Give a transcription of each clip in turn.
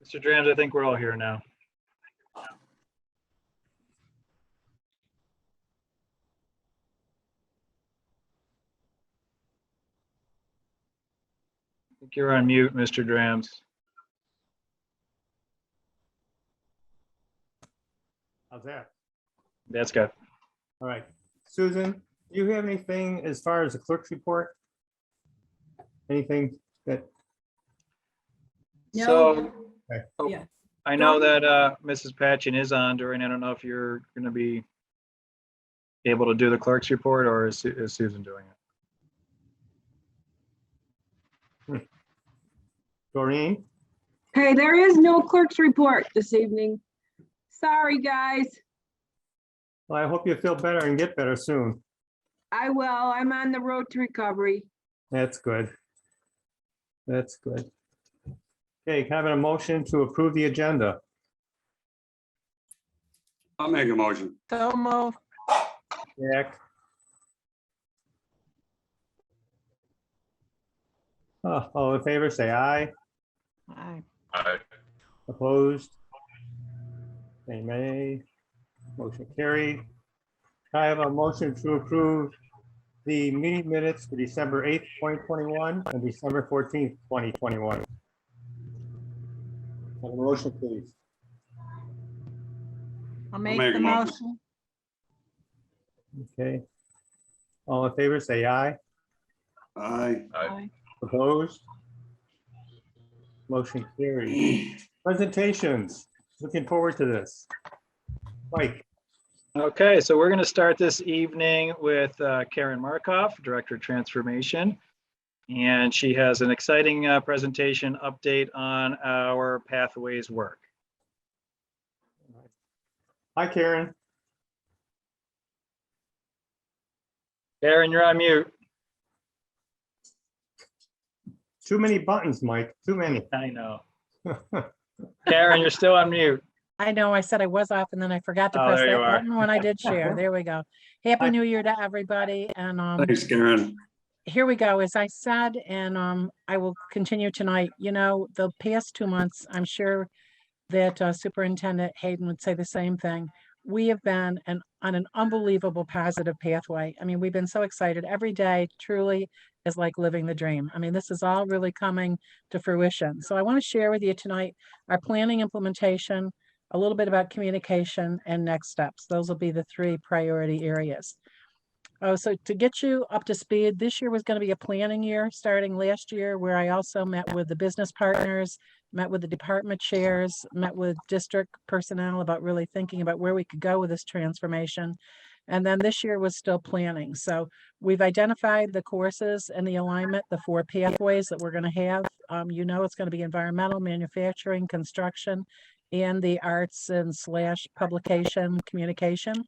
Mr. Drams, I think we're all here now. I think you're on mute, Mr. Drams. How's that? That's good. All right. Susan, do you have anything as far as the clerk's report? Anything that, So Yeah. I know that Mrs. Patchen is on during. I don't know if you're going to be able to do the clerk's report, or is Susan doing it? Doreen? Hey, there is no clerk's report this evening. Sorry, guys. Well, I hope you feel better and get better soon. I will. I'm on the road to recovery. That's good. That's good. Okay, can I have a motion to approve the agenda? I'll make a motion. So move. Jack? All in favor, say aye. Aye. Opposed? Say nay. Motion carried. Can I have a motion to approve the meeting minutes for December 8th, 2021 and December 14th, 2021? Have a motion, please. I'll make make the a motion. motion. Okay. All in favor, say aye. Aye. Aye. Opposed? Motion carried. Presentations. Looking forward to this. Mike. Okay, so we're going to start this evening with Karen Markoff, Director of Transformation. And she has an exciting presentation update on our Pathways work. Hi, Karen. Karen, you're on mute. Too many buttons, Mike. Too many. I know. Karen, you're still on mute. I know, I said I was off and then I forgot to Oh, press there you that are. button when I did share. There we go. Happy New Year to everybody. And Thanks, Karen. here we go. As I said, and I will continue tonight. You know, the past 2 months, I'm sure that Superintendent Hayden would say the same thing. We have been on an unbelievable positive pathway. I mean, we've been so excited. Every day truly is like living the dream. I mean, this is all really coming to fruition. So I want to share with you tonight our planning implementation, a little bit about communication, and next steps. Those will be the 3 priority areas. So to get you up to speed, this year was going to be a planning year starting last year, where I also met with the business partners, met with the department chairs, met with district personnel about really thinking about where we could go with this transformation. And then this year was still planning. So we've identified the courses and the alignment, the 4 pathways that we're going to have. You know, it's going to be environmental, manufacturing, construction, and the arts and / publication communication.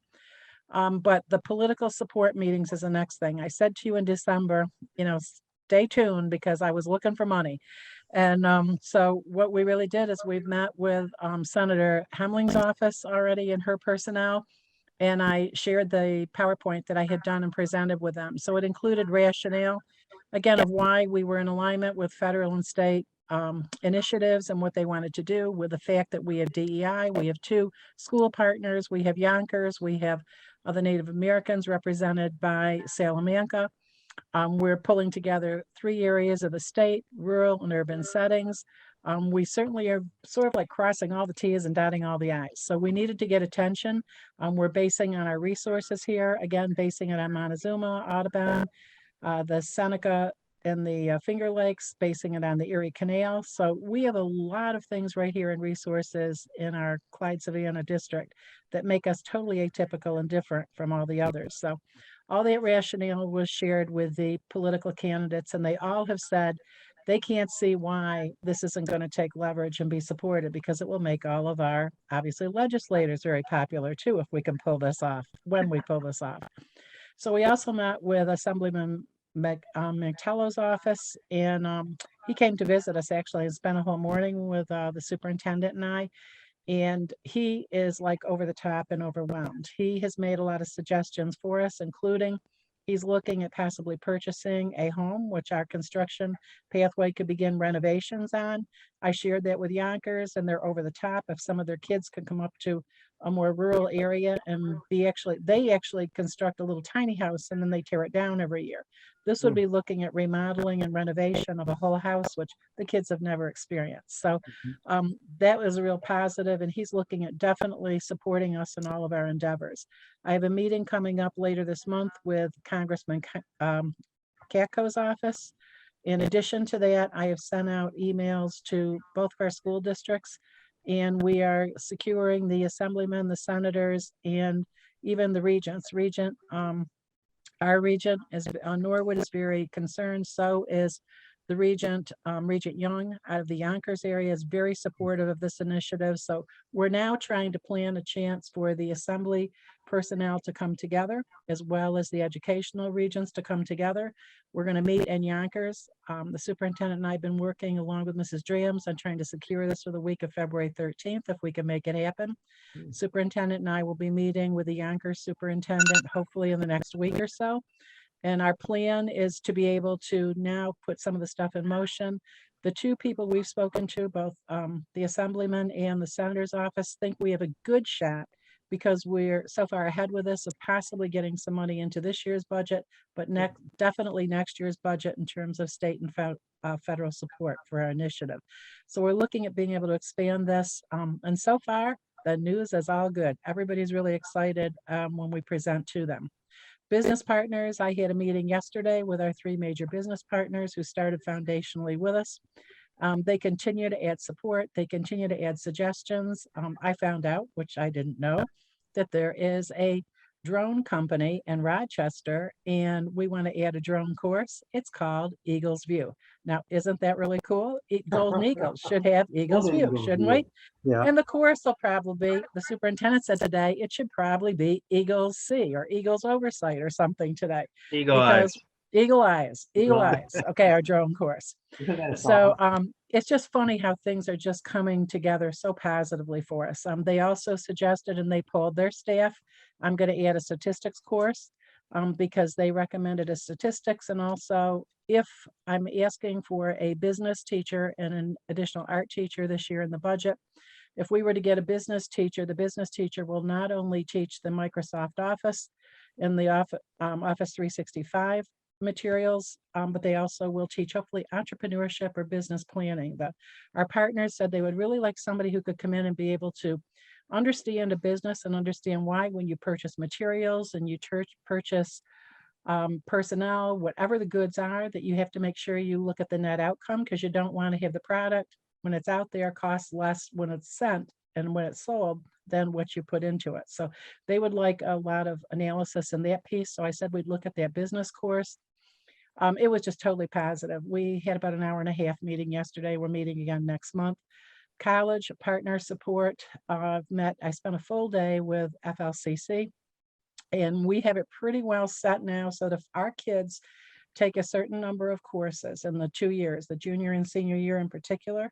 But the political support meetings is the next thing. I said to you in December, you know, stay tuned, because I was looking for money. And so what we really did is we've met with Senator Hemling's office already and her personnel. And I shared the PowerPoint that I had done and presented with them. So it included rationale, again, of why we were in alignment with federal and state initiatives and what they wanted to do, with the fact that we have DEI, we have 2 school partners, we have Yonkers, we have other Native Americans represented by Salamanca. We're pulling together 3 areas of the state, rural and urban settings. We certainly are sort of like crossing all the T's and dotting all the I's. So we needed to get attention. We're basing on our resources here, again, basing it on Montezuma, Audubon, the Seneca, and the Finger Lakes, basing it on the Erie Canal. So we have a lot of things right here in resources in our Clyde-Savannah district that make us totally atypical and different from all the others. So all that rationale was shared with the political candidates, and they all have said they can't see why this isn't going to take leverage and be supported, because it will make all of our, obviously, legislators very popular too, if we can pull this off, when we pull this off. So we also met with Assemblyman McTello's office, and he came to visit us actually and spent a whole morning with the superintendent and I. And he is like over the top and overwhelmed. He has made a lot of suggestions for us, including He's looking at possibly purchasing a home, which our construction pathway could begin renovations on. I shared that with Yonkers, and they're over the top. If some of their kids could come up to a more rural area and they actually construct a little tiny house and then they tear it down every year. This would be looking at remodeling and renovation of a whole house, which the kids have never experienced. So that was a real positive, and he's looking at definitely supporting us in all of our endeavors. I have a meeting coming up later this month with Congressman Katko's office. In addition to that, I have sent out emails to both of our school districts, and we are securing the assemblymen, the senators, and even the regents. Our regent is Norwood is very concerned. So is the regent, Regent Young out of the Yonkers area is very supportive of this initiative. So we're now trying to plan a chance for the assembly personnel to come together, as well as the educational regions to come together. We're going to meet in Yonkers. The superintendent and I have been working along with Mrs. Drams on trying to secure this for the week of February 13th, if we can make it happen. Superintendent and I will be meeting with the Yonkers superintendent, hopefully in the next week or so. And our plan is to be able to now put some of the stuff in motion. The two people we've spoken to, both the assemblyman and the senator's office, think we have a good shot because we're so far ahead with this of possibly getting some money into this year's budget, but definitely next year's budget in terms of state and federal support for our initiative. So we're looking at being able to expand this. And so far, the news is all good. Everybody's really excited when we present to them. Business partners, I had a meeting yesterday with our 3 major business partners who started foundationally with us. They continue to add support. They continue to add suggestions. I found out, which I didn't know, that there is a drone company in Rochester, and we want to add a drone course. It's called Eagles View. Now, isn't that really cool? Golden Eagles should have Eagles View, shouldn't we? Yeah. And the course will probably be, the superintendent said today, it should probably be Eagles C or Eagles Oversight or something today. Eagle eyes. Eagle eyes. Okay, our drone course. Isn't that So something? it's just funny how things are just coming together so positively for us. They also suggested, and they polled their staff, I'm going to add a statistics course because they recommended a statistics. And also, if I'm asking for a business teacher and an additional art teacher this year in the budget, if we were to get a business teacher, the business teacher will not only teach the Microsoft Office and the Office 365 materials, but they also will teach hopefully entrepreneurship or business planning. But our partners said they would really like somebody who could come in and be able to understand a business and understand why when you purchase materials and you purchase personnel, whatever the goods are, that you have to make sure you look at the net outcome, because you don't want to have the product when it's out there cost less when it's sent and when it's sold than what you put into it. So they would like a lot of analysis in that piece. So I said we'd look at that business course. It was just totally positive. We had about an hour and a half meeting yesterday. We're meeting again next month. College partner support I spent a full day with FLCC, and we have it pretty well set now. So that if our kids take a certain number of courses in the 2 years, the junior and senior year in particular,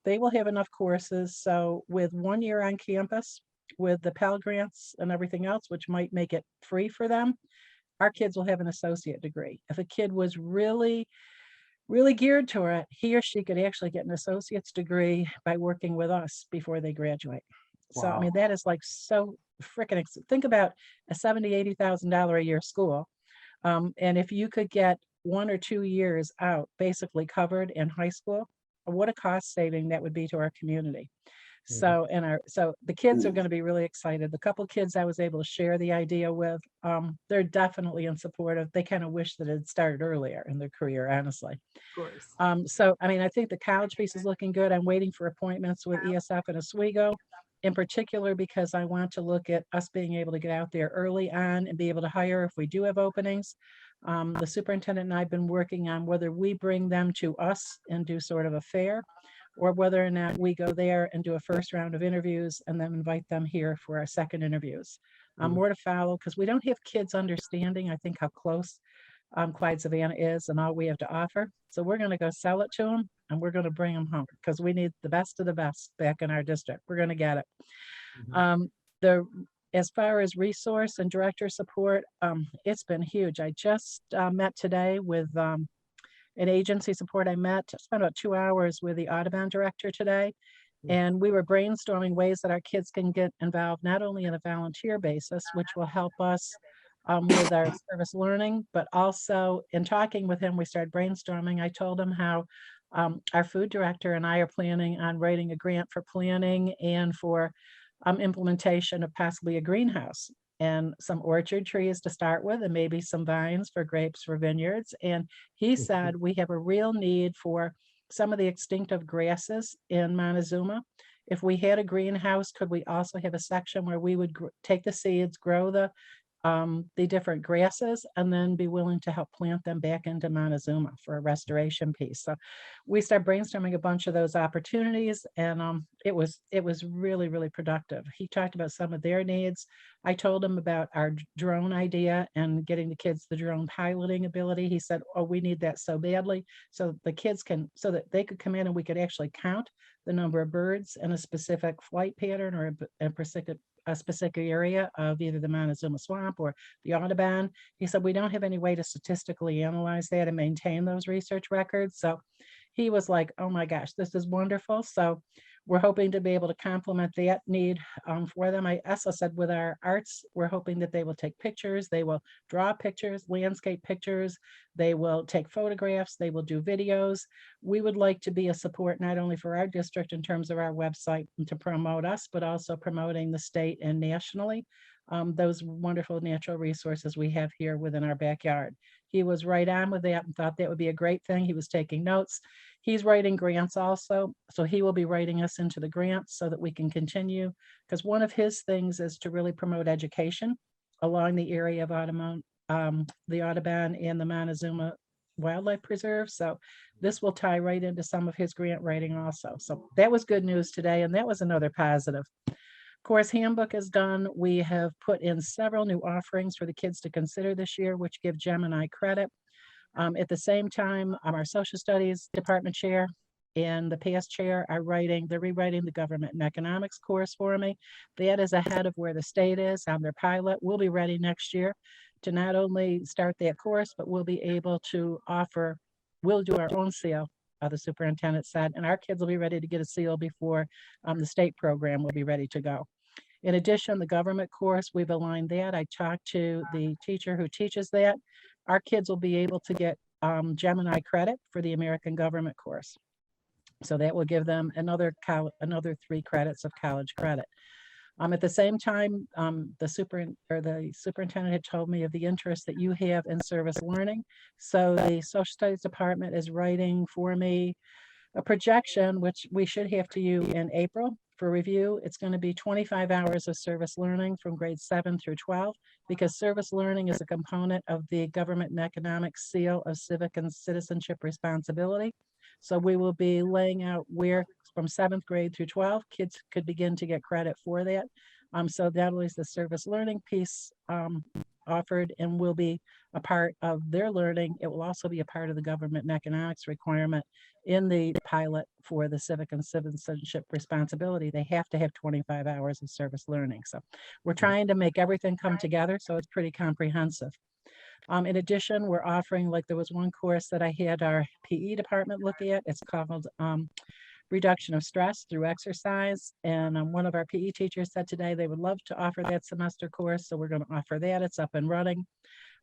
they will have enough courses. So with 1 year on campus, with the Pell Grants and everything else, which might make it free for them, our kids will have an associate degree. If a kid was really geared toward it, he or she could actually get an associate's degree by working with us before they graduate. So, I mean, that is like so freaking, think about a $70,000, $80,000 a year school. And if you could get 1 or 2 years out basically covered in high school, what a cost saving that would be to our community. So, so the kids are going to be really excited. The couple kids I was able to share the idea with, they're definitely in support of, they kind of wish that it had started earlier in their career, honestly. Of course. So, I mean, I think the college piece is looking good. I'm waiting for appointments with ESF and Oswego, in particular, because I want to look at us being able to get out there early on and be able to hire if we do have openings. The superintendent and I have been working on whether we bring them to us and do sort of a fair, or whether or not we go there and do a first round of interviews and then invite them here for our second interviews. More to follow, because we don't have kids understanding, I think, how close Clyde-Savannah is and all we have to offer. So we're going to go sell it to them, and we're going to bring them home, because we need the best of the best back in our district. We're going to get it. The As far as resource and director support, it's been huge. I just met today with an agency support. I spent about 2 hours with the Audubon director today, and we were brainstorming ways that our kids can get involved, not only on a volunteer basis, which will help us with our service learning, but also in talking with him, we started brainstorming. I told him how our food director and I are planning on writing a grant for planning and for implementation of possibly a greenhouse and some orchard trees to start with, and maybe some vines for grapes for vineyards. And he said we have a real need for some of the extinctive grasses in Montezuma. If we had a greenhouse, could we also have a section where we would take the seeds, grow the different grasses, and then be willing to help plant them back into Montezuma for a restoration piece. So we started brainstorming a bunch of those opportunities, and it was really, really productive. He talked about some of their needs. I told him about our drone idea and getting the kids the drone piloting ability. He said, oh, we need that so badly, so the kids so that they could come in and we could actually count the number of birds in a specific flight pattern or a specific area of either the Montezuma Swamp or the Audubon. He said, we don't have any way to statistically analyze that and maintain those research records. So he was like, oh my gosh, this is wonderful. So we're hoping to be able to complement that need for them. I also said with our arts, we're hoping that they will take pictures, they will draw pictures, landscape pictures, they will take photographs, they will do videos. We would like to be a support not only for our district in terms of our website and to promote us, but also promoting the state and nationally those wonderful natural resources we have here within our backyard. He was right on with that and thought that would be a great thing. He was taking notes. He's writing grants also, so he will be writing us into the grants so that we can continue, because one of his things is to really promote education along the area of the Audubon and the Montezuma Wildlife Preserve. So this will tie right into some of his grant writing also. So that was good news today, and that was another positive. Of course, Handbook is done. We have put in several new offerings for the kids to consider this year, which give Gemini credit. At the same time, our social studies department chair and the past chair are they're rewriting the government and economics course for me. That is ahead of where the state is on their pilot. We'll be ready next year to not only start that course, but we'll be able to we'll do our own seal, the superintendent said, and our kids will be ready to get a seal before the state program will be ready to go. In addition, the government course, we've aligned that. I talked to the teacher who teaches that. Our kids will be able to get Gemini credit for the American government course. So that will give them another 3 credits of college credit. At the same time, the superintendent had told me of the interest that you have in service learning. So the social studies department is writing for me a projection, which we should have to you in April for review. It's going to be 25 hours of service learning from grades 7 through 12, because service learning is a component of the government and economics seal of civic and citizenship responsibility. So we will be laying out where from 7th grade through 12, kids could begin to get credit for that. So that is the service learning piece offered and will be a part of their learning. It will also be a part of the government and economics requirement in the pilot for the civic and citizenship responsibility. They have to have 25 hours of service learning. So we're trying to make everything come together, so it's pretty comprehensive. In addition, we're offering, like there was one course that I had our PE department look at. It's called reduction of stress through exercise. And one of our PE teachers said today they would love to offer that semester course. So we're going to offer that. It's up and running.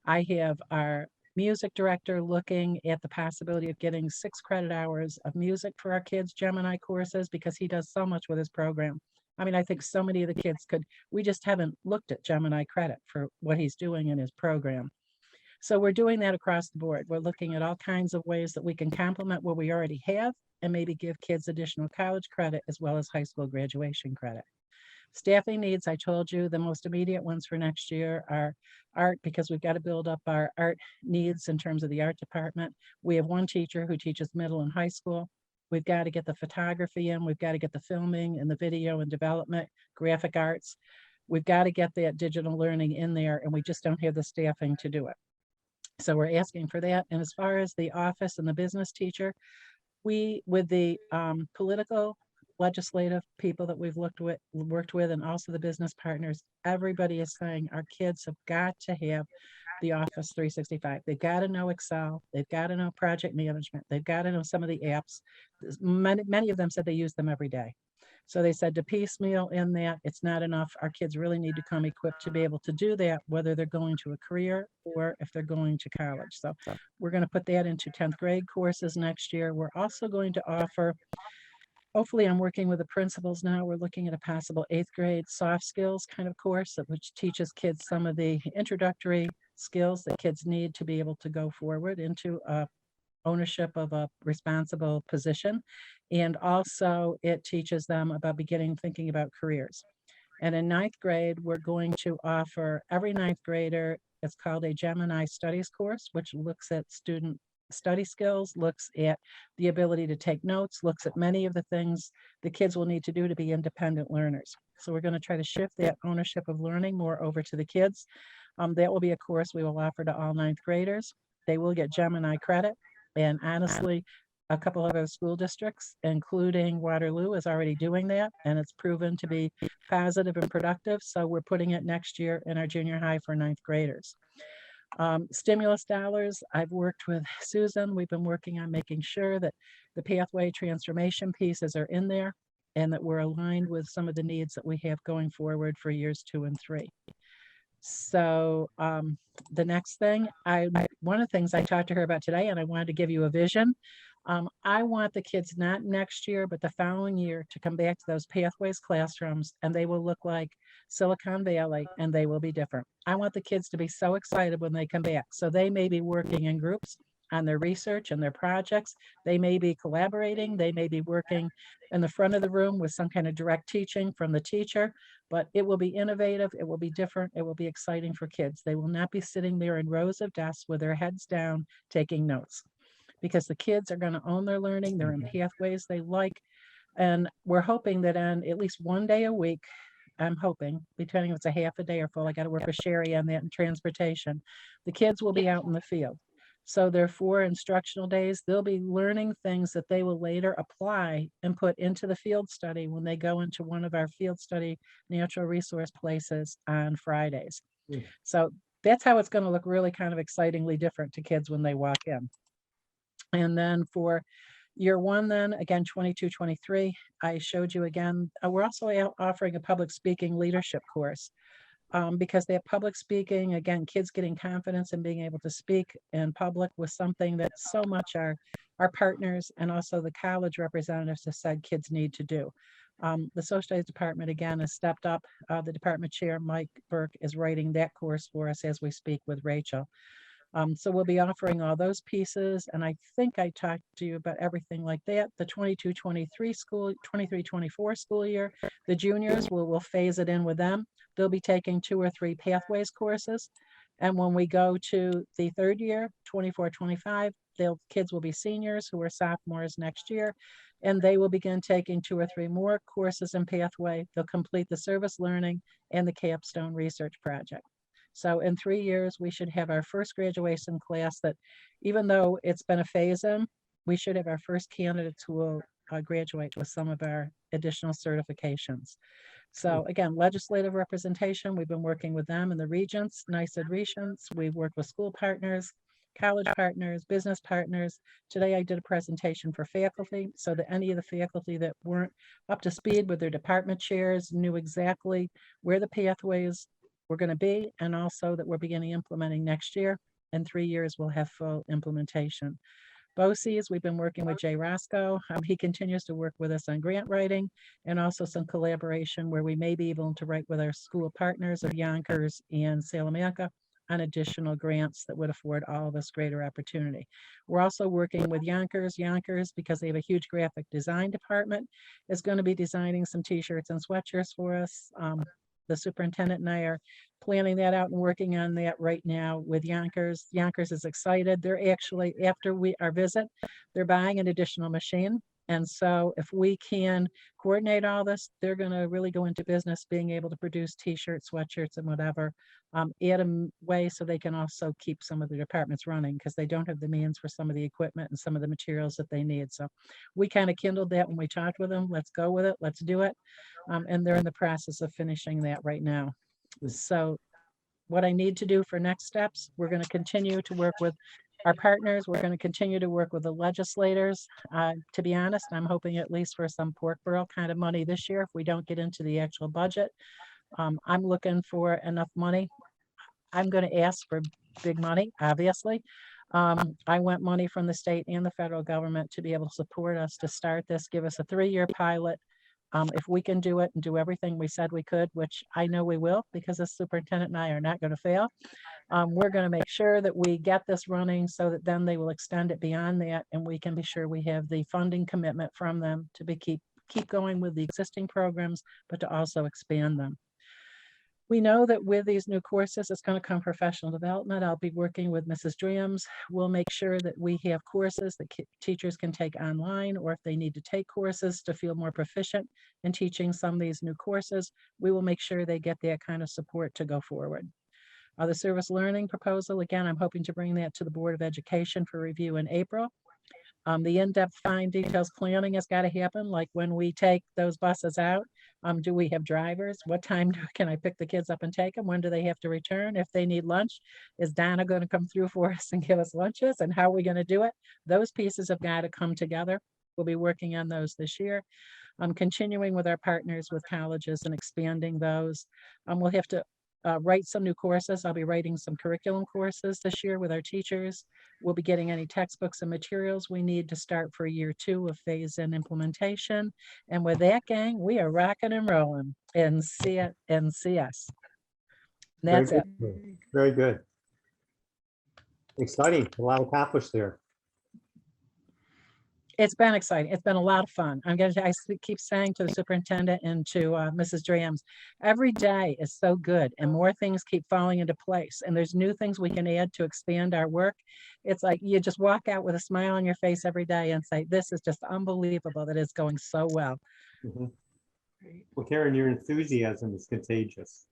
I have our music director looking at the possibility of getting 6 credit hours of music for our kids' Gemini courses, because he does so much with his program. I mean, I think so many of the kids we just haven't looked at Gemini credit for what he's doing in his program. So we're doing that across the board. We're looking at all kinds of ways that we can complement what we already have and maybe give kids additional college credit as well as high school graduation credit. Staffing needs, I told you, the most immediate ones for next year are art, because we've got to build up our art needs in terms of the art department. We have one teacher who teaches middle and high school. We've got to get the photography in. We've got to get the filming and the video and development, graphic arts. We've got to get that digital learning in there, and we just don't have the staffing to do it. So we're asking for that. And as far as the office and the business teacher, with the political legislative people that we've worked with, and also the business partners, everybody is saying our kids have got to have the Office 365. They've got to know Excel. They've got to know project management. They've got to know some of the apps. Many of them said they use them every day. So they said to piecemeal in that, it's not enough. Our kids really need to come equipped to be able to do that, whether they're going to a career or if they're going to college. So we're going to put that into 10th grade courses next year. We're also going to offer, hopefully I'm working with the principals now, we're looking at a possible 8th grade soft skills kind of course which teaches kids some of the introductory skills that kids need to be able to go forward into ownership of a responsible position. And also it teaches them about beginning thinking about careers. And in 9th grade, we're going to offer every 9th grader, it's called a Gemini Studies course, which looks at student study skills, looks at the ability to take notes, looks at many of the things the kids will need to do to be independent learners. So we're going to try to shift that ownership of learning more over to the kids. That will be a course we will offer to all 9th graders. They will get Gemini credit. And honestly, a couple of other school districts, including Waterloo, is already doing that, and it's proven to be positive and productive. So we're putting it next year in our junior high for 9th graders. Stimulus dollars, I've worked with Susan. We've been working on making sure that the pathway transformation pieces are in there and that we're aligned with some of the needs that we have going forward for years 2 and 3. So the next thing, one of the things I talked to her about today, and I wanted to give you a vision. I want the kids not next year, but the following year to come back to those pathways classrooms, and they will look like Silicon Valley, and they will be different. I want the kids to be so excited when they come back. So they may be working in groups on their research and their projects. They may be collaborating. They may be working in the front of the room with some kind of direct teaching from the teacher, but it will be innovative. It will be different. It will be exciting for kids. They will not be sitting there in rows of desks with their heads down taking notes, because the kids are going to own their learning. They're in pathways they like. And we're hoping that on at least one day a week, I'm hoping, depending if it's a half a day or full, I got to work with Sherry on that in transportation, the kids will be out in the field. So their 4 instructional days, they'll be learning things that they will later apply and put into the field study when they go into one of our field study natural resource places on Fridays. So that's how it's going to look really kind of excitingly different to kids when they walk in. And then for year 1, then again, 22, 23, I showed you again, we're also offering a public speaking leadership course. Because they have public speaking, again, kids getting confidence and being able to speak in public was something that so much our partners and also the college representatives have said kids need to do. The social studies department, again, has stepped up. The department chair, Mike Burke, is writing that course for us as we speak with Rachel. So we'll be offering all those pieces. And I think I talked to you about everything like that. The 23-24 school year, the juniors, we'll phase it in with them. They'll be taking 2 or 3 pathways courses. And when we go to the 3rd year, 24-25, kids will be seniors who are sophomores next year. And they will begin taking 2 or 3 more courses in pathway. They'll complete the service learning and the capstone research project. So in 3 years, we should have our first graduation class that, even though it's been a phase-in, we should have our first candidates who will graduate with some of our additional certifications. So again, legislative representation, we've been working with them in the regents, NYSED regents. We've worked with school partners, college partners, business partners. Today I did a presentation for faculty so that any of the faculty that weren't up to speed with their department chairs knew exactly where the pathways were going to be, and also that we're beginning implementing next year. In 3 years, we'll have full implementation. BOCES, we've been working with Jay Roscoe. He continues to work with us on grant writing and also some collaboration where we may be able to write with our school partners of Yonkers and Salamanca on additional grants that would afford all of us greater opportunity. We're also working with Yonkers. Yonkers, because they have a huge graphic design department, is going to be designing some t-shirts and sweatshirts for us. The superintendent and I are planning that out and working on that right now with Yonkers. Yonkers is excited. They're actually, after our visit, they're buying an additional machine And so if we can coordinate all this, they're going to really go into business being able to produce t-shirts, sweatshirts, and whatever at a way so they can also keep some of the departments running because they don't have the means for some of the equipment and some of the materials that they need. So we kind of kindled that when we talked with them. Let's go with it. Let's do it. And they're in the process of finishing that right now. So what I need to do for next steps, we're going to continue to work with our partners. We're going to continue to work with the legislators. To be honest, I'm hoping at least for some pork barrel kind of money this year if we don't get into the actual budget. I'm looking for enough money. I'm going to ask for big money, obviously. I want money from the state and the federal government to be able to support us to start this, give us a 3-year pilot. If we can do it and do everything we said we could, which I know we will, because the superintendent and I are not going to fail, we're going to make sure that we get this running so that then they will extend it beyond that, and we can be sure we have the funding commitment from them to keep going with the existing programs, but to also expand them. We know that with these new courses, it's going to come professional development. I'll be working with Mrs. Dreams. We'll make sure that we have courses that teachers can take online, or if they need to take courses to feel more proficient in teaching some of these new courses, we will make sure they get that kind of support to go forward. The service learning proposal, again, I'm hoping to bring that to the Board of Education for review in April. The in-depth fine details planning has got to happen, like when we take those buses out, do we have drivers? What time can I pick the kids up and take them? When do they have to return? If they need lunch, is Donna going to come through for us and give us lunches? And how are we going to do it? Those pieces have got to come together. We'll be working on those this year. Continuing with our partners with colleges and expanding those. We'll have to write some new courses. I'll be writing some curriculum courses this year with our teachers. We'll be getting any textbooks and materials we need to start for year 2 of phase-in implementation. And with that, gang, we are rocking and rolling in CS. That's it. Very good. Exciting. A lot accomplished there. It's been exciting. It's been a lot of fun. I keep saying to the superintendent and to Mrs. Drams, every day is so good and more things keep falling into place. And there's new things we can add to expand our work. It's like you just walk out with a smile on your face every day and say, this is just unbelievable that it's going so well. Mm-hmm. Well, Karen, your enthusiasm is contagious.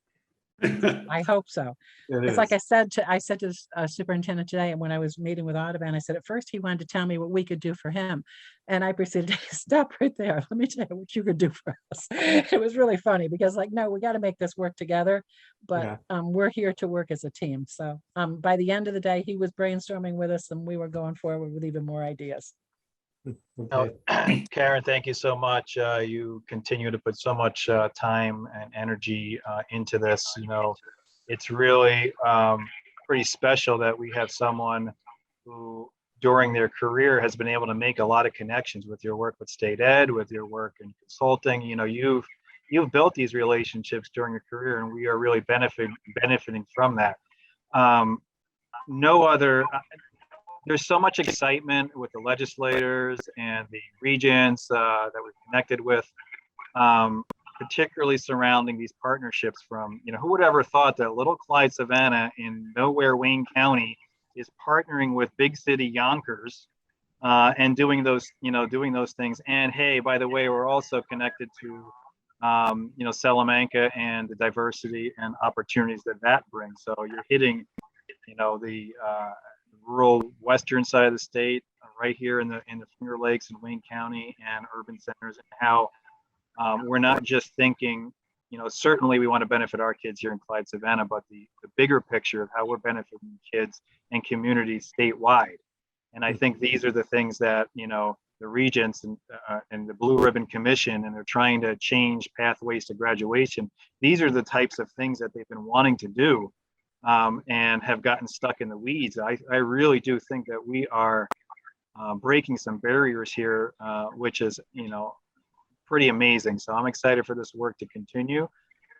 I hope so. It's like I said to the superintendent today, and when I was meeting with Audubon, I said at first he wanted to tell me what we could do for him, and I proceeded to stop right there. Let me tell you what you could do for us. It was really funny because, like, no, we got to make this work together, but we're here to work as a team. So by the end of the day, he was brainstorming with us, and we were going forward with even more ideas. Okay. Karen, thank you so much. You continue to put so much time and energy into this. You know, it's really pretty special that we have someone who during their career has been able to make a lot of connections with your work with state ed, with your work in consulting. You know, you've built these relationships during your career, and we are really benefiting from that. There's so much excitement with the legislators and the regents that we've connected with, particularly surrounding these partnerships from, you know, who would ever thought that little Clyde-Savannah in nowhere Wayne County is partnering with big city Yonkers and doing those things. And hey, by the way, we're also connected to, Salamanca and the diversity and opportunities that brings. So you're hitting, the rural western side of the state, right here in the Finger Lakes and Wayne County and urban centers, and how we're not just thinking, certainly we want to benefit our kids here in Clyde-Savannah, but the bigger picture of how we're benefiting kids and communities statewide. And I think these are the things that, the regents and the Blue Ribbon Commission, and they're trying to change pathways to graduation. These are the types of things that they've been wanting to do. And have gotten stuck in the weeds. I really do think that we are breaking some barriers here, which is, pretty amazing. So I'm excited for this work to continue.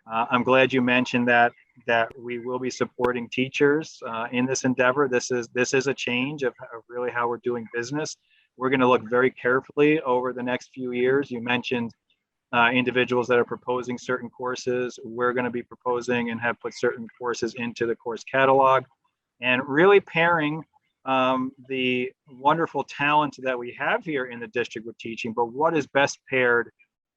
I'm glad you mentioned that we will be supporting teachers in this endeavor. This is a change of really how we're doing business. We're going to look very carefully over the next few years. You mentioned individuals that are proposing certain courses. We're going to be proposing and have put certain courses into the course catalog, and really pairing the wonderful talent that we have here in the district with teaching, but what is best paired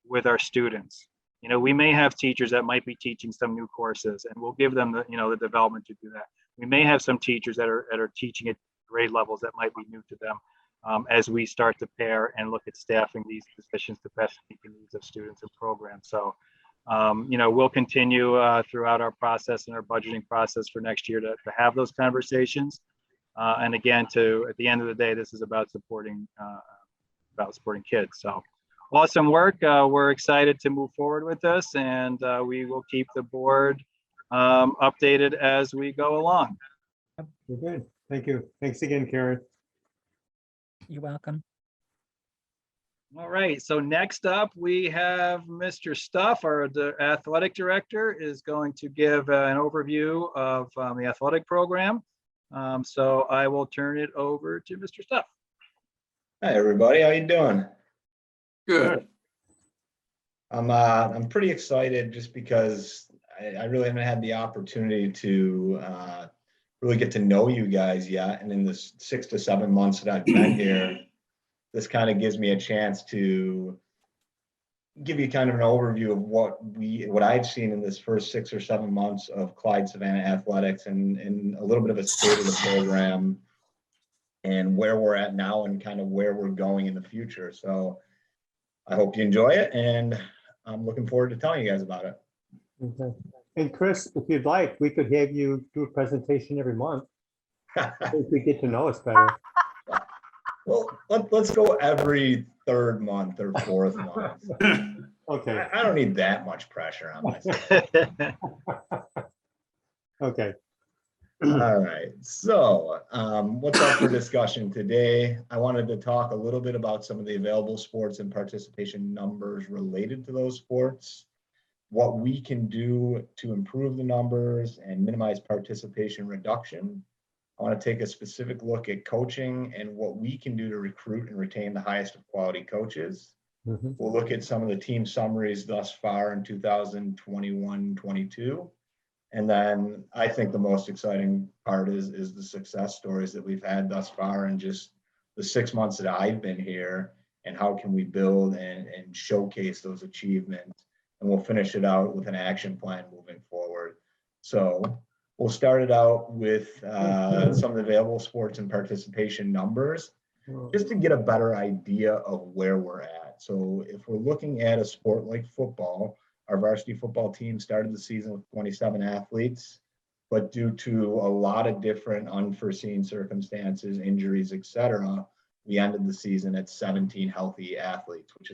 with our students. You know, we may have teachers that might be teaching some new courses, and we'll give them the, you know, the development to do that. We may have some teachers that are teaching at grade levels that might be new to them, as we start to pair and look at staffing these positions to best meet the needs of students and programs. So, you know, we'll continue throughout our process and our budgeting process for next year to have those conversations. And again, at the end of the day, this is about supporting kids. So awesome work. We're excited to move forward with this, and we will keep the board updated as we go along. We're good. Thank you. Thanks again, Karen. You're welcome. All right, so next up we have Mr. Stuff, the athletic director, is going to give an overview of the athletic program. So I will turn it over to Mr. Stuff. Hi, everybody. How you doing? Good. I'm pretty excited just because I really haven't had the opportunity to really get to know you guys yet. And in the 6 to 7 months that I've been here, this kind of gives me a chance to give you kind of an overview of what I've seen in this first 6 or 7 months of Clyde-Savannah athletics, and a little bit of a state of the program and where we're at now and kind of where we're going in the future. So I hope you enjoy it, and I'm looking forward to telling you guys about it. Okay. And Chris, if you'd like, we could have you do a presentation every month. I think we get to know us better. Well, let's go every 3rd month or 4th month. Okay, I don't need that much pressure on myself. okay. All right, so what's up for discussion today? I wanted to talk a little bit about some of the available sports and participation numbers related to those sports, what we can do to improve the numbers and minimize participation reduction. I want to take a specific look at coaching and what we can do to recruit and retain the highest of quality coaches. Mhm. We'll look at some of the team summaries thus far in 2021-22. And then I think the most exciting part is the success stories that we've had thus far in just the 6 months that I've been here, and how can we build and showcase those achievements. And we'll finish it out with an action plan moving forward. So we'll start it out with some of the available sports and participation numbers, just to get a better idea of where we're at. So if we're looking at a sport like football, our varsity football team started the season with 27 athletes, but due to a lot of different unforeseen circumstances, injuries, etc., we ended the season at 17 healthy athletes, which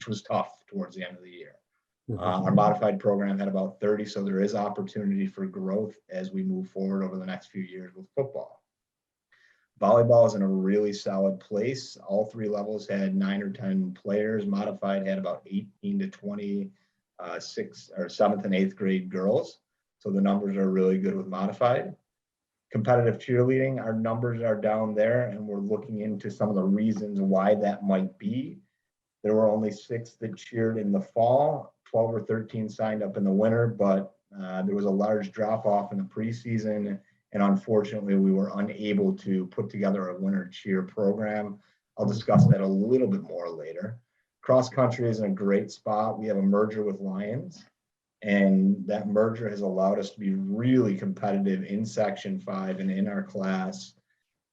was tough towards the end of the year. Our modified program had about 30, so there is opportunity for growth as we move forward over the next few years with football. Volleyball is in a really solid place. All 3 levels had 9 or 10 players. Modified had about 18 to 20 6th or 7th and 8th grade girls. So the numbers are really good with modified. Competitive cheerleading, our numbers are down there, and we're looking into some of the reasons why that might be. There were only 6 that cheered in the fall, 12 or 13 signed up in the winter, but there was a large drop off in the preseason. And unfortunately, we were unable to put together a winter cheer program. I'll discuss that a little bit more later. Cross country is in a great spot. We have a merger with Lions, and that merger has allowed us to be really competitive in Section 5 and in our class.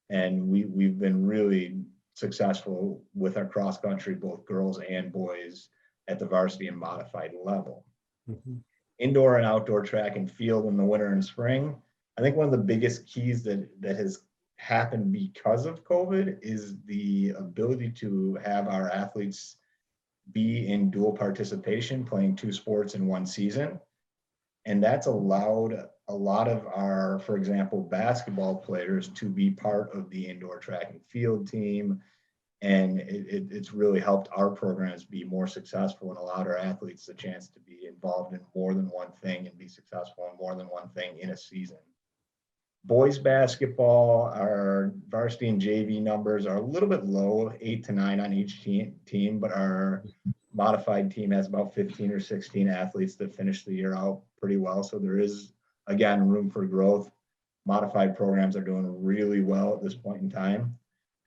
And we've been really successful with our cross country, both girls and boys, at the varsity and modified level. Indoor and outdoor track and field in the winter and spring. I think one of the biggest keys that has happened because of COVID is the ability to have our athletes be in dual participation, playing 2 sports in 1 season. And that's allowed a lot of our, for example, basketball players to be part of the indoor track and field team. And it's really helped our programs be more successful and allowed our athletes the chance to be involved in more than one thing and be successful in more than one thing in a season. Boys basketball, our varsity and JV numbers are a little bit low, 8 to 9 on each team, but our modified team has about 15 or 16 athletes that finish the year out pretty well. So there is, again, room for growth. Modified programs are doing really well at this point in time.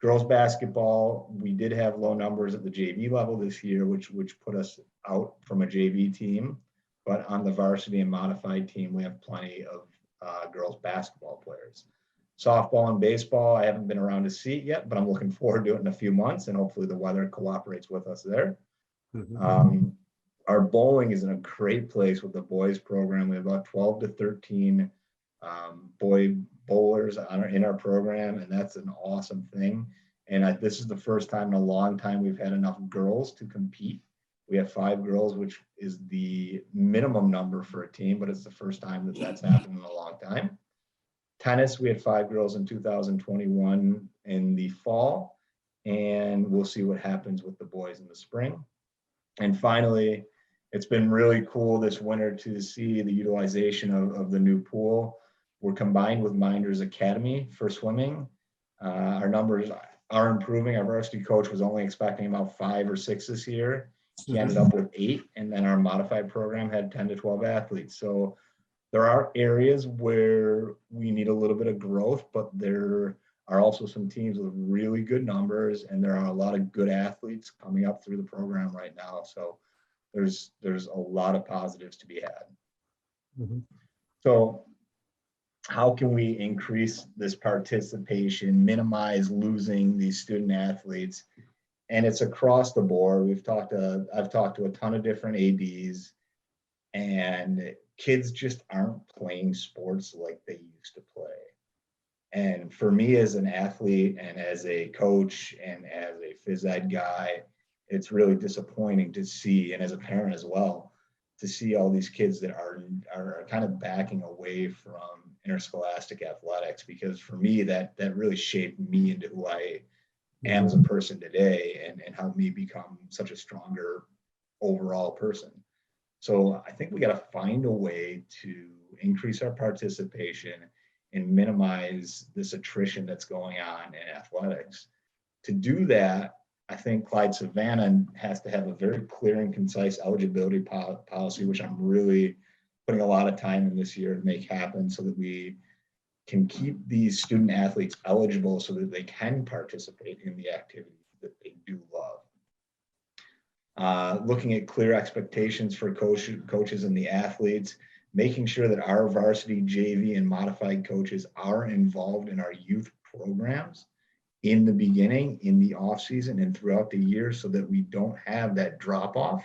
Girls basketball, we did have low numbers at the JV level this year, which put us out from a JV team. But on the varsity and modified team, we have plenty of girls basketball players. Softball and baseball, I haven't been around to see it yet, but I'm looking forward to it in a few months, and hopefully the weather cooperates with us there. Our bowling is in a great place with the boys program. We have about 12 to 13 boy bowlers in our program, and that's an awesome thing. And this is the first time in a long time we've had enough girls to compete. We have 5 girls, which is the minimum number for a team, but it's the first time that that's happened in a long time. Tennis, we had 5 girls in 2021 in the fall, and we'll see what happens with the boys in the spring. And finally, it's been really cool this winter to see the utilization of the new pool. We're combined with Minders Academy for swimming. Our numbers are improving. Our varsity coach was only expecting about 5 or 6 this year. He ended up with 8, and then our modified program had 10 to 12 athletes. So there are areas where we need a little bit of growth, but there are also some teams with really good numbers, and there are a lot of good athletes coming up through the program right now. So there's a lot of positives to be had. So how can we increase this participation, minimize losing these student athletes? And it's across the board. I've talked to a ton of different ADs, and kids just aren't playing sports like they used to play. And for me as an athlete and as a coach and as a phys ed guy, it's really disappointing to see, and as a parent as well, to see all these kids that are kind of backing away from interscholastic athletics, because for me, that really shaped me into who I am as a person today, and helped me become such a stronger overall person. So I think we got to find a way to increase our participation and minimize this attrition that's going on in athletics. To do that, I think Clyde-Savannah has to have a very clear and concise eligibility policy, which I'm really putting a lot of time in this year to make happen, so that we can keep these student athletes eligible so that they can participate in the activities that they do love. Looking at clear expectations for coaches and the athletes, making sure that our varsity, JV, and modified coaches are involved in our youth programs in the beginning, in the off season, and throughout the year, so that we don't have that drop off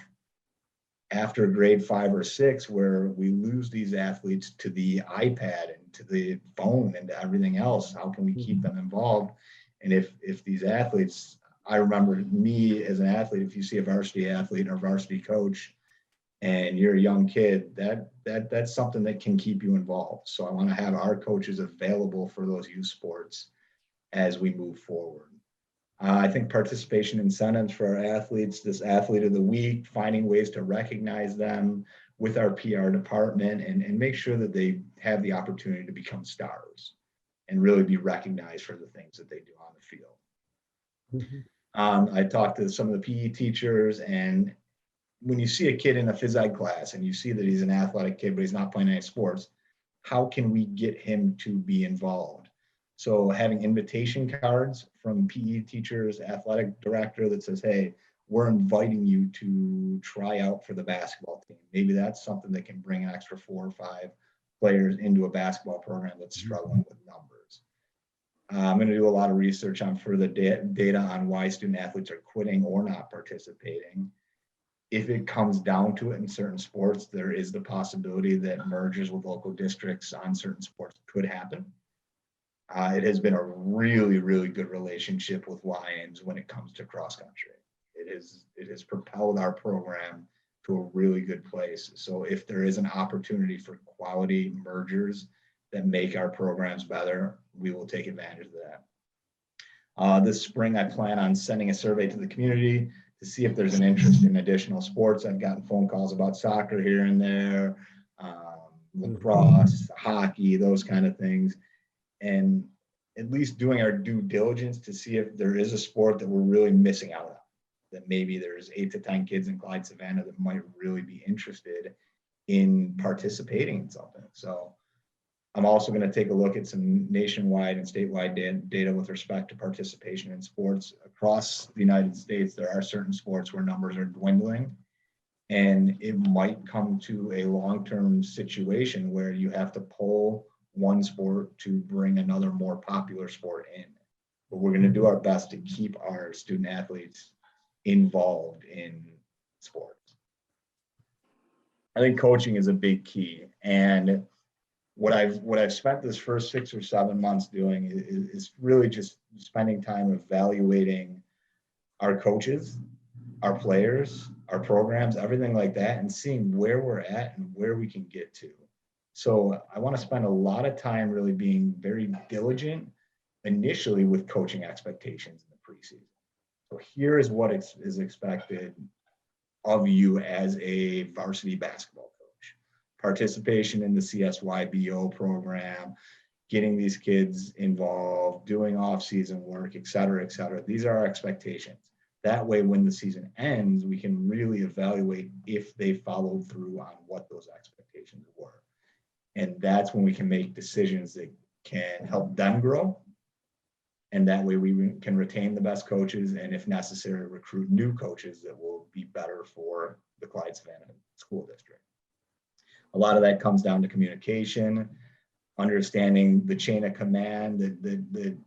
after grade 5 or 6, where we lose these athletes to the iPad and to the phone and to everything else. How can we keep them involved? And if these athletes, I remember me as an athlete, if you see a varsity athlete or varsity coach and you're a young kid, that's something that can keep you involved. So I want to have our coaches available for those youth sports as we move forward. I think participation incentives for our athletes, this athlete of the week, finding ways to recognize them with our PR department, and make sure that they have the opportunity to become stars and really be recognized for the things that they do on the field. I talked to some of the PE teachers, and when you see a kid in a phys ed class and you see that he's an athletic kid, but he's not playing any sports, how can we get him to be involved? So having invitation cards from PE teachers, athletic director that says, hey, we're inviting you to try out for the basketball team. Maybe that's something that can bring an extra 4 or 5 players into a basketball program that's struggling with numbers. I'm going to do a lot of research on further data on why student athletes are quitting or not participating. If it comes down to it in certain sports, there is the possibility that mergers with local districts on certain sports could happen. It has been a really, really good relationship with Lions when it comes to cross country. It has propelled our program to a really good place. So if there is an opportunity for quality mergers that make our programs better, we will take advantage of that. This spring, I plan on sending a survey to the community to see if there's an interest in additional sports. I've gotten phone calls about soccer here and there, lacrosse, hockey, those kind of things. And at least doing our due diligence to see if there is a sport that we're really missing out on, that maybe there's 8 to 10 kids in Clyde-Savannah that might really be interested in participating in something. So I'm also going to take a look at some nationwide and statewide data with respect to participation in sports across the United States. There are certain sports where numbers are dwindling, and it might come to a long-term situation where you have to pull one sport to bring another more popular sport in. But we're going to do our best to keep our student athletes involved in sports. I think coaching is a big key, and what I've spent this first 6 or 7 months doing is really just spending time evaluating our coaches, our players, our programs, everything like that, and seeing where we're at and where we can get to. So I want to spend a lot of time really being very diligent initially with coaching expectations in the preseason. So here is what is expected of you as a varsity basketball coach. Participation in the CSYBO program, getting these kids involved, doing off-season work, et cetera, et cetera. These are our expectations. That way, when the season ends, we can really evaluate if they followed through on what those expectations were. And that's when we can make decisions that can help them grow. And that way we can retain the best coaches, and if necessary, recruit new coaches that will be better for the Clyde-Savannah School District. A lot of that comes down to communication, understanding the chain of command, that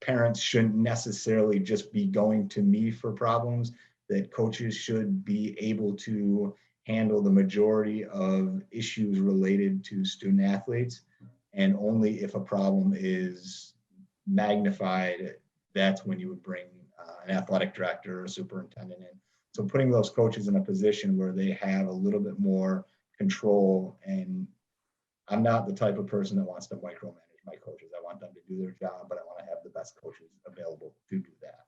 parents shouldn't necessarily just be going to me for problems, that coaches should be able to handle the majority of issues related to student athletes. And only if a problem is magnified, that's when you would bring an athletic director or superintendent in. So putting those coaches in a position where they have a little bit more control. And I'm not the type of person that wants to micromanage my coaches. I want them to do their job, but I want to have the best coaches available to do that.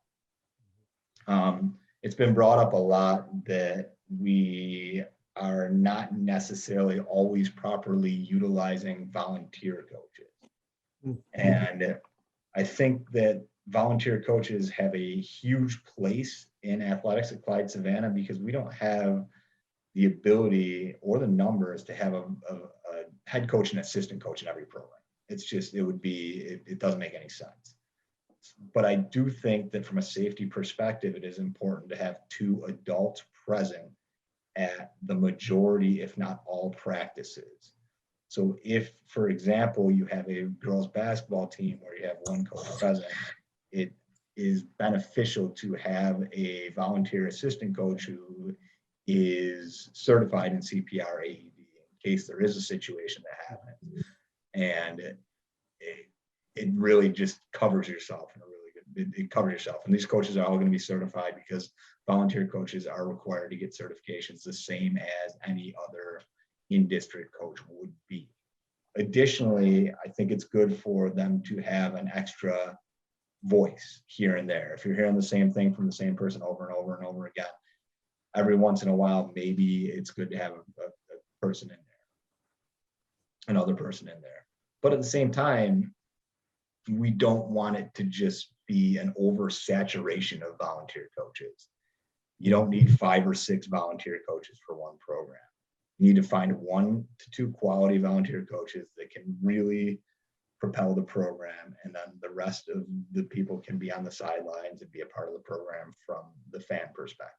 It's been brought up a lot that we are not necessarily always properly utilizing volunteer coaches. And I think that volunteer coaches have a huge place in athletics at Clyde-Savannah because we don't have the ability or the numbers to have a head coach and assistant coach in every program. It's just, it doesn't make any sense. But I do think that from a safety perspective, it is important to have 2 adults present at the majority, if not all, practices. So if, for example, you have a girls basketball team where you have 1 coach present, it is beneficial to have a volunteer assistant coach who is certified in CPR AED in case there is a situation that happens. And it really just covers yourself in a really good, it covers yourself. And these coaches are all going to be certified because volunteer coaches are required to get certifications the same as any other in-district coach would be. Additionally, I think it's good for them to have an extra voice here and there. If you're hearing the same thing from the same person over and over and over again, every once in a while, maybe it's good to have a person in there, another person in there. But at the same time, we don't want it to just be an oversaturation of volunteer coaches. You don't need 5 or 6 volunteer coaches for one program. You need to find 1 to 2 quality volunteer coaches that can really propel the program, and then the rest of the people can be on the sidelines and be a part of the program from the fan perspective.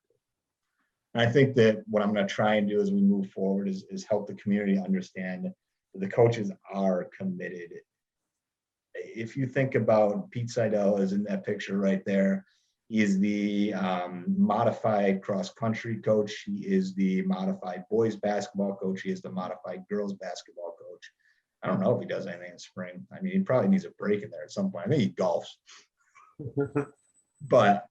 And I think that what I'm going to try and do as we move forward is help the community understand that the coaches are committed. If you think about Pete Cydel is in that picture right there, he is the modified cross-country coach. He is the modified boys basketball coach. He is the modified girls basketball coach. I don't know if he does anything in spring. I mean, he probably needs a break in there at some point. I think he golfs. But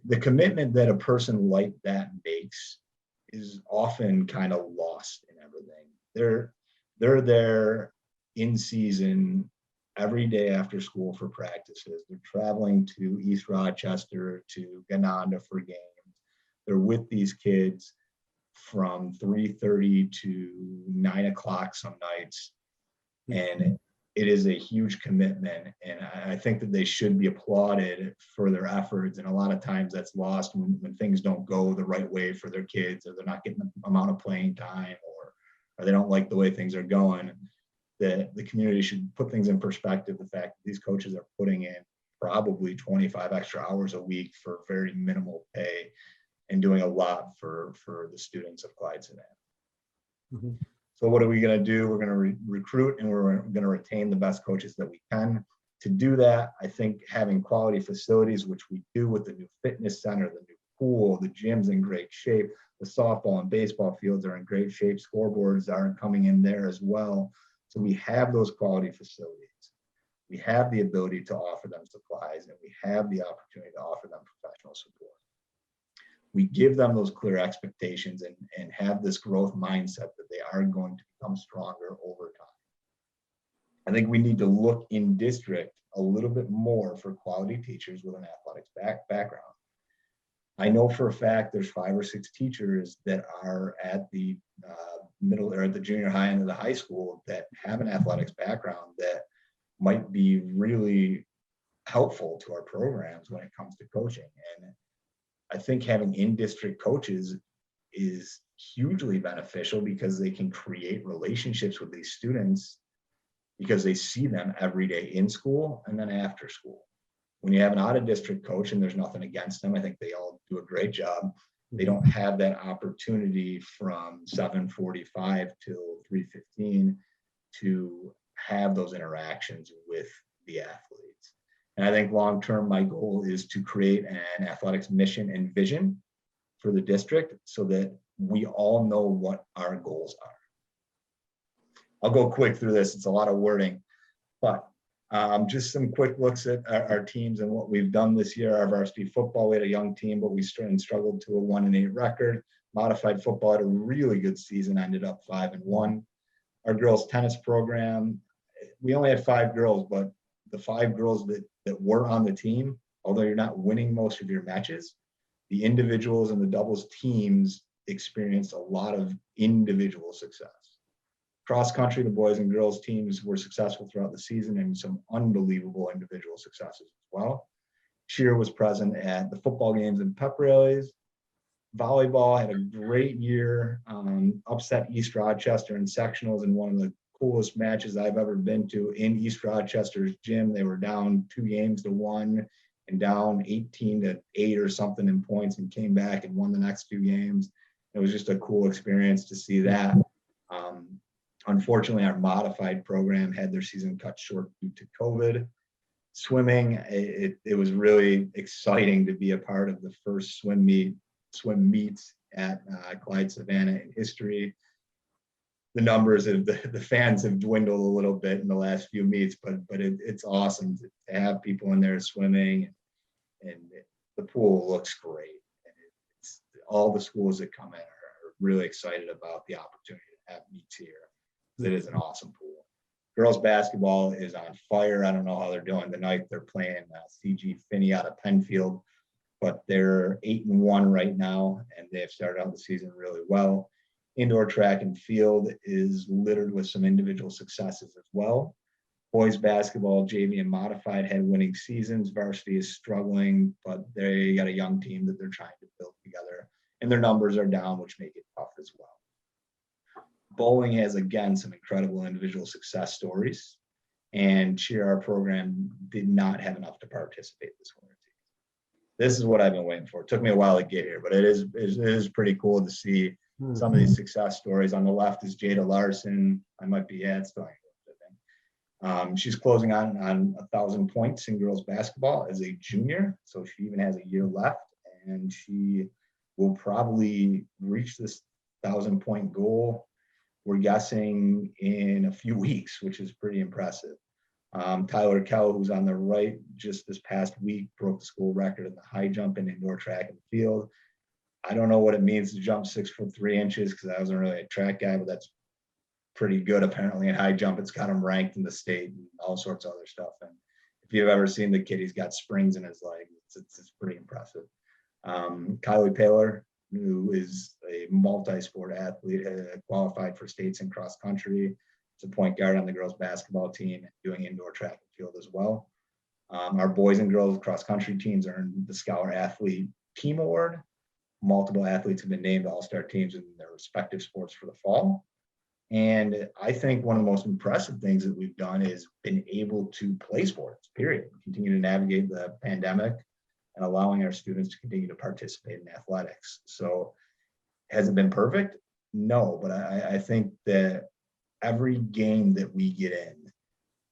the commitment that a person like that makes is often kind of lost in everything. They're there in season every day after school for practices. They're traveling to East Rochester, to Gananda for games. They're with these kids from 3:30 to 9 o'clock some nights. And it is a huge commitment. And I think that they should be applauded for their efforts. And a lot of times that's lost when things don't go the right way for their kids, or they're not getting the amount of playing time, or they don't like the way things are going. that the community should put things in perspective. The fact that these coaches are putting in probably 25 extra hours a week for very minimal pay and doing a lot for the students of Clyde-Savannah. Mhm. So what are we going to do? We're going to recruit and we're going to retain the best coaches that we can. To do that, I think having quality facilities, which we do with the new fitness center, the new pool, the gym's in great shape, the softball and baseball fields are in great shape, scoreboards are coming in there as well. So we have those quality facilities. We have the ability to offer them supplies, and we have the opportunity to offer them professional support. We give them those clear expectations and have this growth mindset that they are going to become stronger over time. I think we need to look in district a little bit more for quality teachers with an athletics background. I know for a fact there's 5 or 6 teachers that are at the middle or at the junior high end of the high school that have an athletics background that might be really helpful to our programs when it comes to coaching. And I think having in-district coaches is hugely beneficial because they can create relationships with these students because they see them every day in school and then after school. When you have an out-of-district coach, and there's nothing against them, I think they all do a great job. They don't have that opportunity from 7:45 till 3:15 to have those interactions with the athletes. And I think long-term, my goal is to create an athletics mission and vision for the district so that we all know what our goals are. I'll go quick through this. It's a lot of wording, but just some quick looks at our teams and what we've done this year. Our varsity football, we had a young team, but we struggled to a 1-8 record. Modified football had a really good season, ended up 5-1. Our girls tennis program, we only had 5 girls, but the 5 girls that were on the team, although you're not winning most of your matches, the individuals and the doubles teams experienced a lot of individual success. Cross country, the boys and girls teams were successful throughout the season and some unbelievable individual successes as well. Cheer was present at the football games and pep rallies. Volleyball had a great year, upset East Rochester in sectionals in one of the coolest matches I've ever been to in East Rochester's gym. They were down 2-1 and down 18-8 or something in points and came back and won the next 2 games. It was just a cool experience to see that. Unfortunately, our modified program had their season cut short due to COVID. Swimming, it was really exciting to be a part of the first swim meets at Clyde-Savannah in history. The numbers of the fans have dwindled a little bit in the last few meets, but it's awesome to have people in there swimming, and the pool looks great. And it's all the schools that come in are really excited about the opportunity to have meets here. It is an awesome pool. Girls basketball is on fire. I don't know how they're doing tonight. They're playing CG Finney out of Penfield, but they're 8-1 right now, and they've started out the season really well. Indoor track and field is littered with some individual successes as well. Boys basketball, JV and modified had winning seasons. Varsity is struggling, but they got a young team that they're trying to build together, and their numbers are down, which make it tough as well. Bowling has, again, some incredible individual success stories, and cheer, our program, did not have enough to participate this winter season. This is what I've been waiting for. It took me a while to get here, but it is pretty cool to see some of these success stories. On the left is Jada Larson. I might be still. She's closing on 1,000 points in girls basketball as a junior, so she even has a year left, and she will probably reach this 1,000-point goal, we're guessing, in a few weeks, which is pretty impressive. Tyler Kell, who's on the right, just this past week broke the school record in the high jump in indoor track and field. I don't know what it means to jump 6'3" because I wasn't really a track guy, but that's pretty good apparently in high jump. It's got him ranked in the state and all sorts of other stuff. And if you've ever seen the kid, he's got springs in his leg. It's pretty impressive. Kylie Paler, who is a multi-sport athlete, qualified for states in cross country. She's a point guard on the girls basketball team and doing indoor track and field as well. Our boys and girls cross country teams earned the Scholar Athlete Team Award. Multiple athletes have been named all-star teams in their respective sports for the fall. And I think one of the most impressive things that we've done is been able to play sports, period. Continue to navigate the pandemic and allowing our students to continue to participate in athletics. So has it been perfect? No, but I think that every game that we get in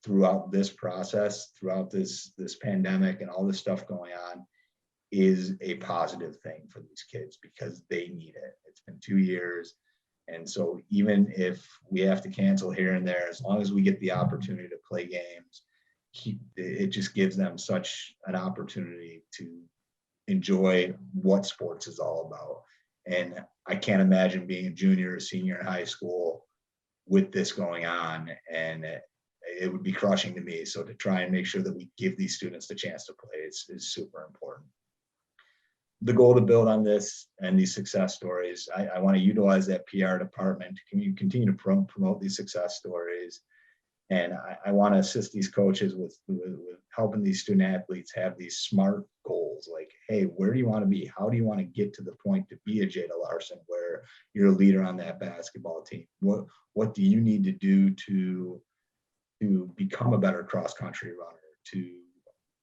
throughout this process, throughout this pandemic and all this stuff going on, is a positive thing for these kids because they need it. It's been 2 years. And so even if we have to cancel here and there, as long as we get the opportunity to play games, it just gives them such an opportunity to enjoy what sports is all about. And I can't imagine being a junior or senior in high school with this going on, and it would be crushing to me. So to try and make sure that we give these students the chance to play is super important. The goal to build on this and these success stories, I want to utilize that PR department to continue to promote these success stories. And I want to assist these coaches with helping these student athletes have these smart goals. Like, hey, where do you want to be? How do you want to get to the point to be a Cydel Larson where you're a leader on that basketball team? What do you need to do to become a better cross-country runner, to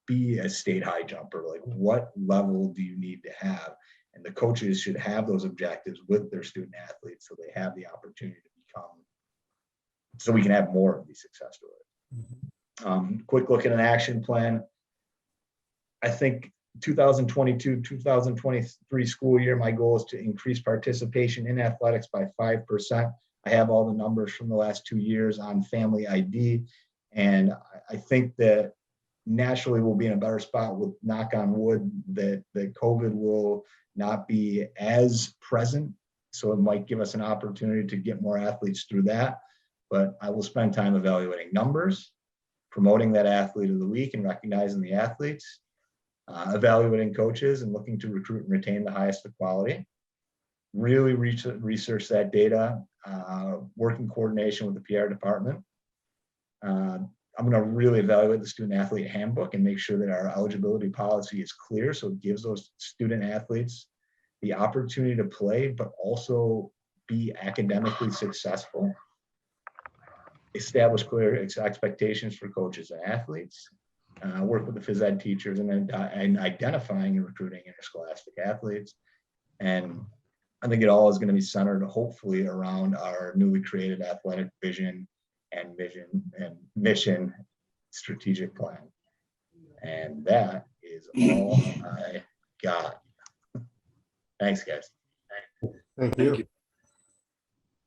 be a state high jumper? Like, what level do you need to have? And the coaches should have those objectives with their student athletes so they have the opportunity to become, so we can have more of these success stories. Quick look at an action plan. I think 2022-2023 school year, my goal is to increase participation in athletics by 5%. I have all the numbers from the last 2 years on family ID. And I think that naturally we'll be in a better spot with, knock on wood, that COVID will not be as present. So it might give us an opportunity to get more athletes through that. But I will spend time evaluating numbers, promoting that athlete of the week and recognizing the athletes, evaluating coaches and looking to recruit and retain the highest of quality, really research that data, work in coordination with the PR department. I'm going to really evaluate the student athlete handbook and make sure that our eligibility policy is clear. So it gives those student athletes the opportunity to play, but also be academically successful. Establish clear expectations for coaches and athletes, work with the phys ed teachers and identifying and recruiting interscholastic athletes. And I think it all is going to be centered hopefully around our newly created athletic vision and mission strategic plan. And that is all I got. Thanks, guys. Thank you.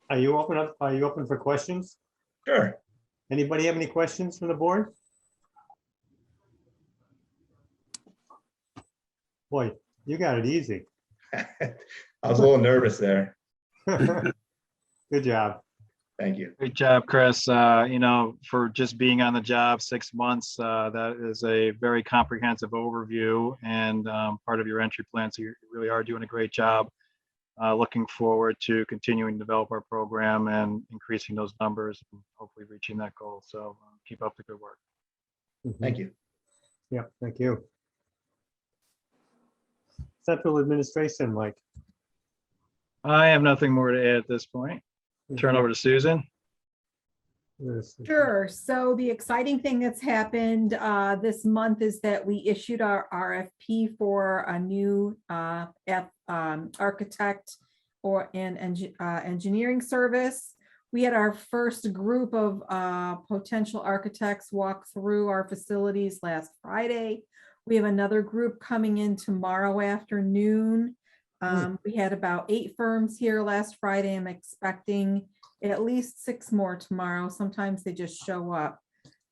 Are you open for questions? Sure. Anybody have any questions from the board? Boy, you got it easy. I was a little nervous there. Good job. Thank you. Great job, Chris. For just being on the job 6 months, that is a very comprehensive overview and part of your entry plan. So you really are doing a great job. Looking forward to continuing to develop our program and increasing those numbers and hopefully reaching that goal. So keep up the good work. Thank you. Yeah, thank you. Central administration, Mike. I have nothing more to add at this point. Turn over to Susan. Sure. So the exciting thing that's happened this month is that we issued our RFP for a new architect or an engineering service. We had our first group of potential architects walk through our facilities last Friday. We have another group coming in tomorrow afternoon. We had about 8 firms here last Friday. I'm expecting at least 6 more tomorrow. Sometimes they just show up.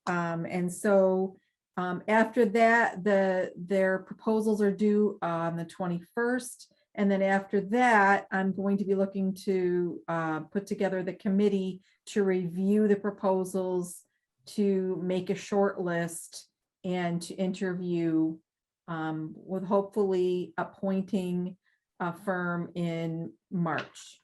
And so after that, their proposals are due on the 21st. And then after that, I'm going to be looking to put together the committee to review the proposals, to make a short list and to interview with hopefully appointing a firm in March.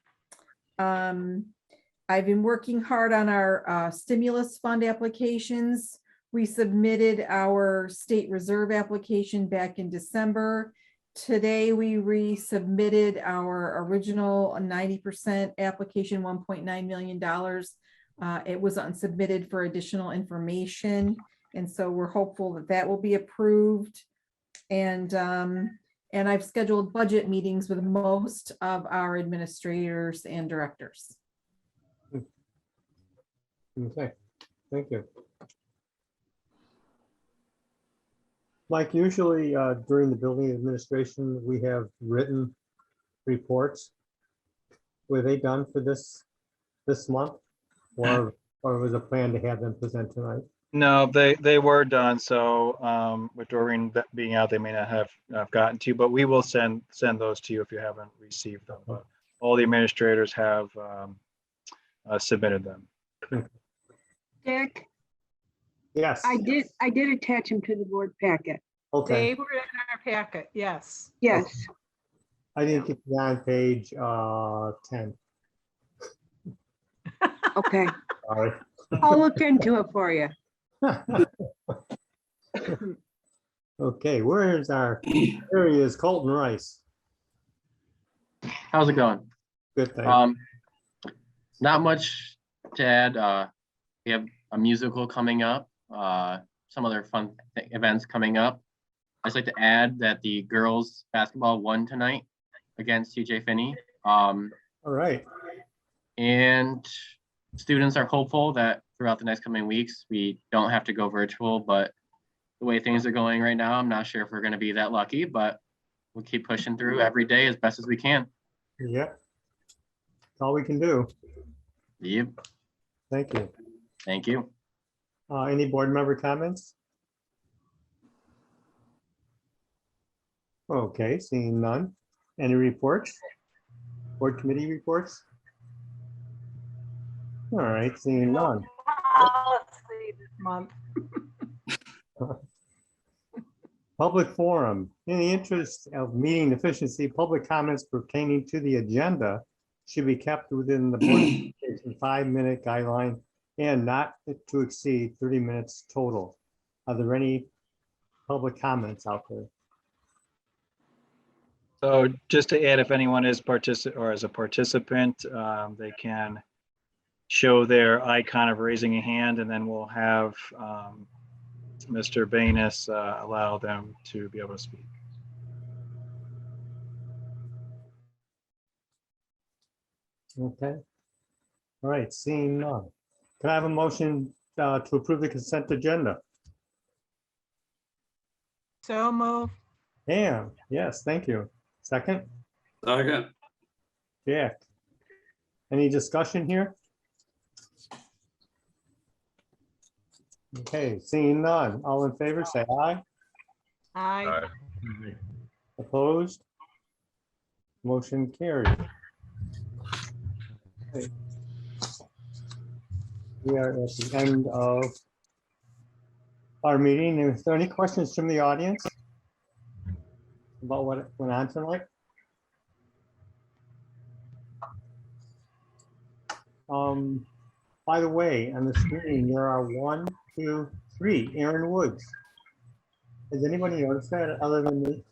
I've been working hard on our stimulus fund applications. We submitted our state reserve application back in December, Today, we resubmitted our original 90% application, $1.9 million. It was unsubmitted for additional information. And so we're hopeful that that will be approved. And I've scheduled budget meetings with most of our administrators and directors. Okay, thank you. Mike, usually during the building administration, we have written reports. Were they done for this month? Or was a plan to have them present tonight? No, they were done. So with Doreen being out, they may not have gotten to you, but we will send those to you if you haven't received them. But all the administrators have submitted them. Dick, Yes. I did attach them to the board packet. Okay, They were in our packet, yes. Yes. I didn't get on page 10. Okay. Sorry. I'll look into it for you. Okay, where is there he is, Colton Rice. How's it going? Good thing. Not much to add. We have a musical coming up, some other fun events coming up. I'd just like to add that the girls basketball won tonight against TJ Finney. All right. And students are hopeful that throughout the next coming weeks, we don't have to go virtual, but the way things are going right now, I'm not sure if we're going to be that lucky, but we'll keep pushing through every day as best as we can. Yep. That's all we can do. Yep. Thank you. Thank you. Any board member comments? Okay, seeing none. Any reports? Board committee reports? All right, seeing none. Policy this month. Public forum. In the interest of meeting efficiency, public comments pertaining to the agenda should be kept within the board 5-minute guideline and not to exceed 30 minutes total. Are there any public comments out there? So just to add, if anyone is as a participant, they can show their icon of raising a hand, and then we'll have Mr. Banis allow them to be able to speak. Okay. All right, seeing none. Can I have a motion to approve the consent agenda? So move. Pam, yes, thank you. Second, Second. Jack. Any discussion here? Okay, seeing none. All in favor, say aye. Aye. Opposed? Motion carried. Okay. We are at the end of our meeting. Is there any questions from the audience about what went on tonight? By the way, on the screen, there are 1, 2, 3 Aaron Woods. Has anybody noticed that other than me?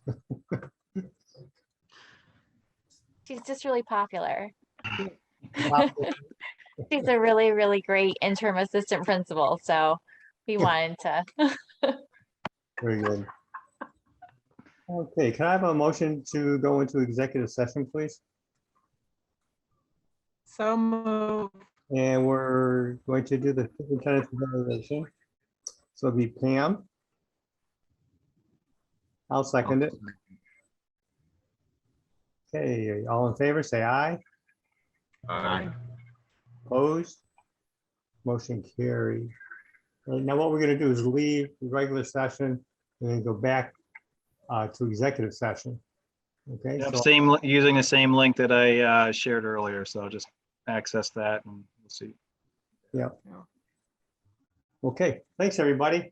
She's just really popular. She's a really, really great interim assistant principal. So we wanted to. Very good. Okay, can I have a motion to go into executive session, please? So move. And we're going to do the superintendent's evaluation. So it'll be Pam. I'll second it. Okay, all in favor, say aye. Aye. Opposed? Motion carried. Now what we're gonna do is leave the regular session and then go back to executive session. Okay, Yep, so using the same link that I shared earlier. So just access that and we'll see. okay, thanks, everybody.